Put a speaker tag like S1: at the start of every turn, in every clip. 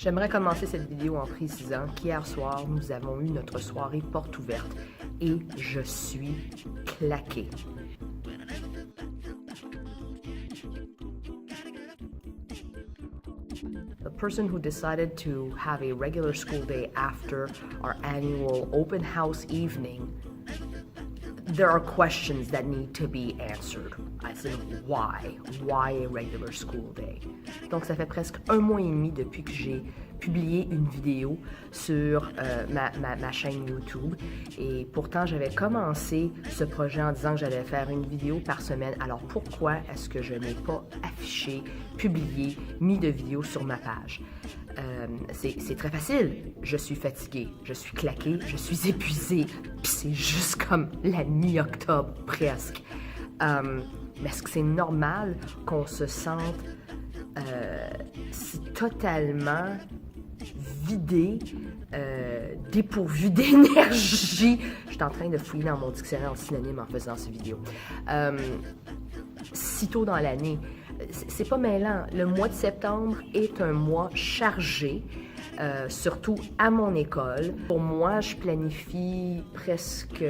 S1: J'aimerais commencer cette vidéo en précisant qu'hier soir, nous avons eu notre soirée porte ouverte et je suis claquée. The person who decided to have a regular school day after our annual open house evening, there are questions that need to be answered. As in, why? Why a regular school day? Donc, ça fait presque 1 mois et demi depuis que j'ai publié une vidéo sur ma chaîne YouTube. Et pourtant, j'avais commencé ce projet en disant que j'allais faire une vidéo par semaine. Alors, pourquoi est-ce que je n'ai pas affiché, publié, mis de vidéo sur ma page? C'est très facile. Je suis fatiguée, je suis claquée, je suis épuisée. Puis c'est juste comme la mi-octobre, presque. Mais est-ce que c'est normal qu'on se sente si totalement vidé, dépourvu d'énergie? Je suis en train de fouiller dans mon dictionnaire en synonyme en faisant cette vidéo. Si tôt dans l'année, c'est pas mêlant. Le mois de septembre est un mois chargé, surtout à mon école. Pour moi, je planifie presque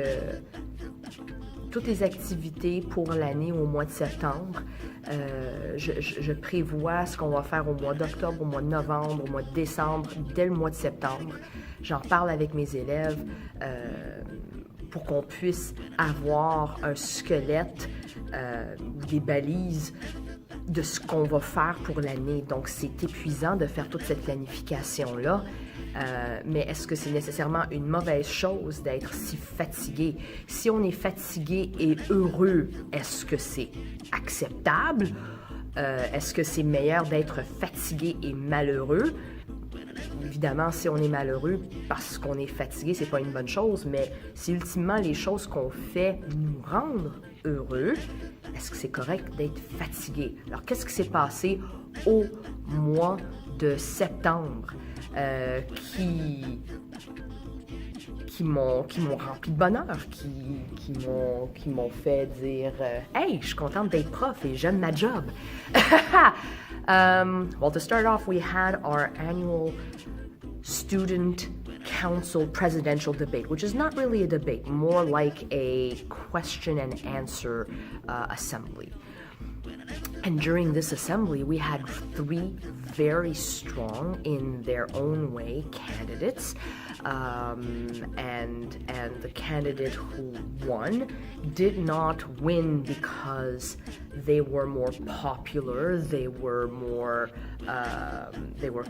S1: toutes les activités pour l'année au mois de septembre. Je prévois ce qu'on va faire au mois d'octobre, au mois de novembre, au mois de décembre, dès le mois de septembre. J'en parle avec mes élèves pour qu'on puisse avoir un squelette ou des balises de ce qu'on va faire pour l'année. Donc, c'est épuisant de faire toute cette planification-là. Mais est-ce que c'est nécessairement une mauvaise chose d'être si fatigué? Si on est fatigué et heureux, est-ce que c'est acceptable? Est-ce que c'est meilleur d'être fatigué et malheureux? Évidemment, si on est malheureux parce qu'on est fatigué, c'est pas une bonne chose, mais si ultimement les choses qu'on fait nous rendent heureux, est-ce que c'est correct d'être fatigué? Alors, qu'est-ce qui s'est passé au mois de septembre qui m'ont rempli de bonheur, qui m'ont fait dire hey, je suis contente d'être prof et j'aime ma job. Well, to start off, we had our annual student council presidential debate, which is not really a debate, more like a question and answer assembly. And during this assembly, we had 3 very strong, in their own way, candidates. And the candidate who won did not win because they were more popular, they were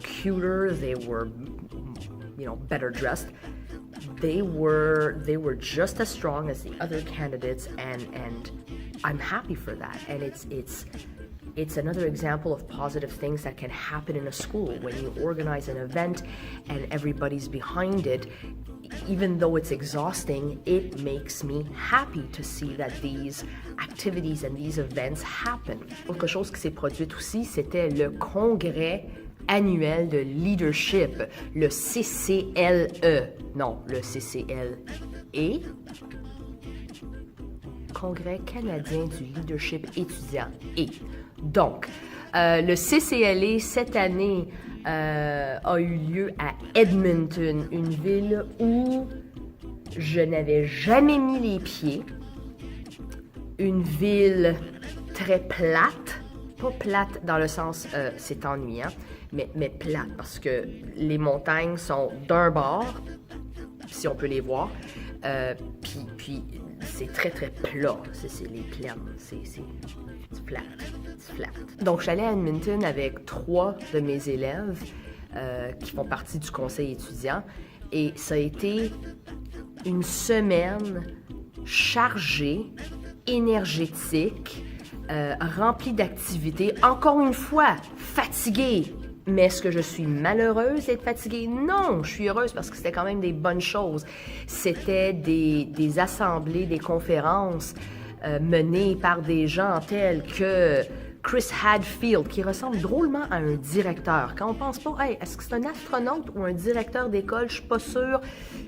S1: cuter, they were, better dressed. They were just as strong as the other candidates, and I'm happy for that. And it's another example of positive things that can happen in a school when you organize an event and everybody's behind it. Even though it's exhausting, it makes me happy to see that these activities and these events happen. Autre chose qui s'est produite aussi, c'était le congrès annuel de leadership, le CCLE. Non, le CCLE. Congrès canadien du leadership étudiant. Donc, le CCLE cette année a eu lieu à Edmonton, une ville où je n'avais jamais mis les pieds. Une ville très plate, pas plate dans le sens c'est ennuyant, mais plate parce que les montagnes sont d'un bord, si on peut les voir, puis c'est très très plat, c'est les plaines, c'est flat. Donc, je suis allée à Edmonton avec 3 de mes élèves qui font partie du conseil étudiant et ça a été une semaine chargée, énergétique, remplie d'activités. Encore une fois, fatiguée. Mais est-ce que je suis malheureuse d'être fatiguée? Non, je suis heureuse parce que c'était quand même des bonnes choses. C'était des assemblées, des conférences menées par des gens tels que Chris Hadfield, qui ressemble drôlement à un directeur. Quand on pense pas, hey, est-ce que c'est un astronaute ou un directeur d'école? Je suis pas sûre.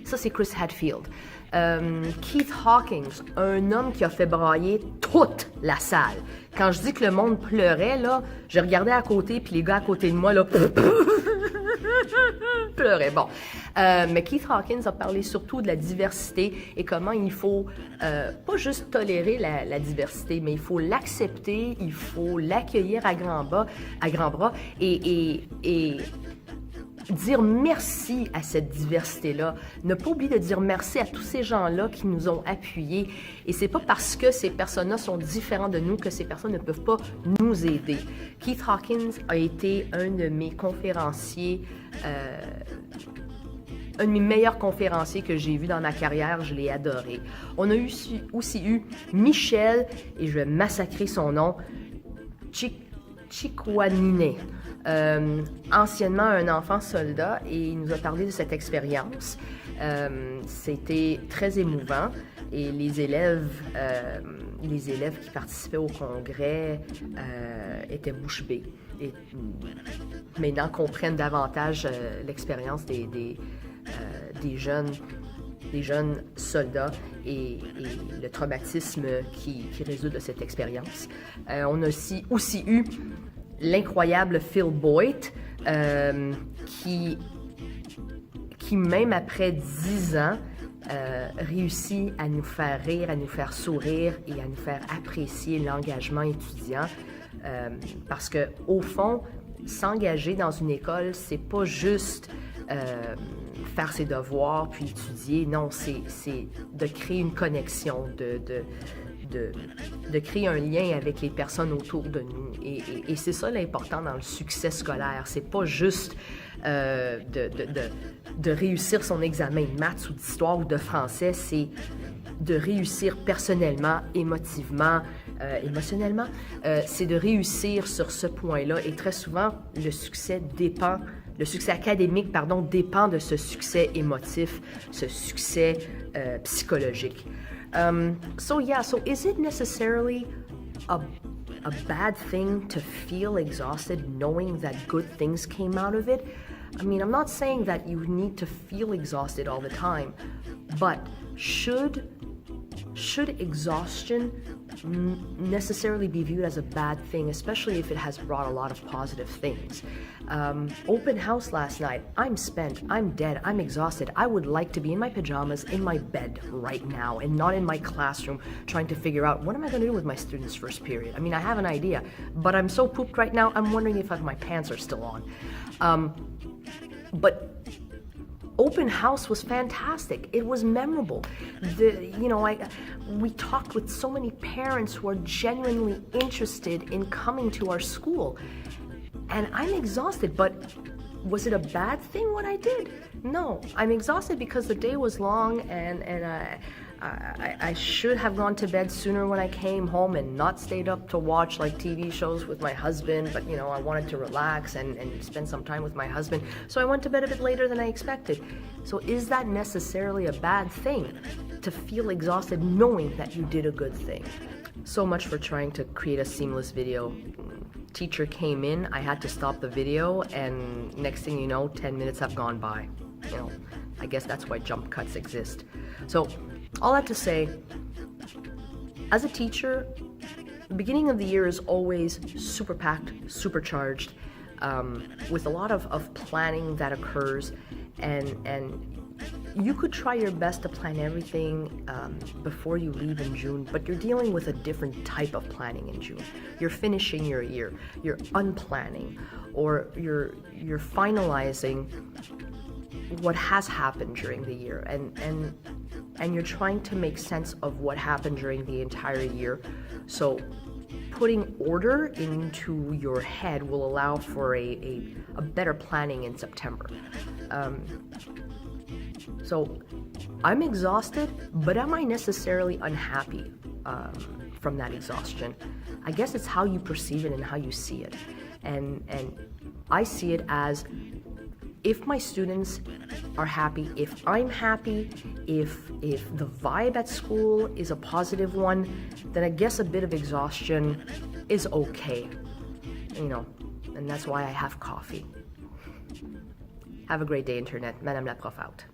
S1: Ça, c'est Chris Hadfield. Keith Hawkins, un homme qui a fait brailler toute la salle. Quand je dis que le monde pleurait, là, je regardais à côté, puis les gars à côté de moi, là, pleurais. Bon, mais Keith Hawkins a parlé surtout de la diversité et comment il faut pas juste tolérer la diversité, mais il faut l'accepter, il faut l'accueillir à grands bras et dire merci à cette diversité-là. Ne pas oublier de dire merci à tous ces gens-là qui nous ont appuyés. Et c'est pas parce que ces personnes-là sont différentes de nous que ces personnes ne peuvent pas nous aider. Keith Hawkins a été un de mes conférenciers, un de mes meilleurs conférenciers que j'ai vu dans ma carrière. Je l'ai adoré. On a aussi eu Michel, et je vais massacrer son nom, Chikwanine. Anciennement un enfant soldat, et il nous a parlé de cette expérience. C'était très émouvant et les élèves qui participaient au congrès étaient bouche bée et maintenant comprennent davantage l'expérience des jeunes soldats et le traumatisme qui résulte de cette expérience. On a aussi eu l'incroyable Phil Boyd, qui même après 10 ans, réussit à nous faire rire, à nous faire sourire et à nous faire apprécier l'engagement étudiant. Parce que, au fond, s'engager dans une école, c'est pas juste faire ses devoirs puis étudier. Non, c'est de créer une connexion, de créer un lien avec les personnes autour de nous. Et c'est ça l'important dans le succès scolaire. C'est pas juste de réussir son examen de maths ou d'histoire ou de français, c'est de réussir personnellement, émotionnellement, c'est de réussir sur ce point-là. Et très souvent, le succès académique, dépend de ce succès émotif, ce succès psychologique. So is it necessarily a bad thing to feel exhausted knowing that good things came out of it? I mean, I'm not saying that you need to feel exhausted all the time, but should exhaustion necessarily be viewed as a bad thing, especially if it has brought a lot of positive things? Open house last night. I'm spent. I'm dead. I'm exhausted. I would like to be in my pajamas in my bed right now and not in my classroom trying to figure out what am I going to do with my students' first period. I mean, I have an idea, but I'm so pooped right now, I'm wondering if my pants are still on. But open house was fantastic. It was memorable. We talked with so many parents who are genuinely interested in coming to our school. And I'm exhausted, but was it a bad thing what I did? No, I'm exhausted because the day was long and I should have gone to bed sooner when I came home and not stayed up to watch like TV shows with my husband, but I wanted to relax and spend some time with my husband. So I went to bed a bit later than I expected. So is that necessarily a bad thing to feel exhausted knowing that you did a good thing? So much for trying to create a seamless video. Teacher came in, I had to stop the video, and next thing you know, 10 minutes have gone by. I guess that's why jump cuts exist. So, all that to say, as a teacher, the beginning of the year is always super packed, supercharged, with a lot of planning that occurs, and you could try your best to plan everything before you leave in June, but you're dealing with a different type of planning in June. You're finishing your year, you're unplanning, or you're finalizing what has happened during the year, and you're trying to make sense of what happened during the entire year. So putting order into your head will allow for a better planning in September. So I'm exhausted, but am I necessarily unhappy from that exhaustion? I guess it's how you perceive it and how you see it. And I see it as, if my students are happy, if I'm happy, if the vibe at school is a positive one, then I guess a bit of exhaustion is okay. And that's why I have coffee. Have a great day, Internet. Madame la Prof out.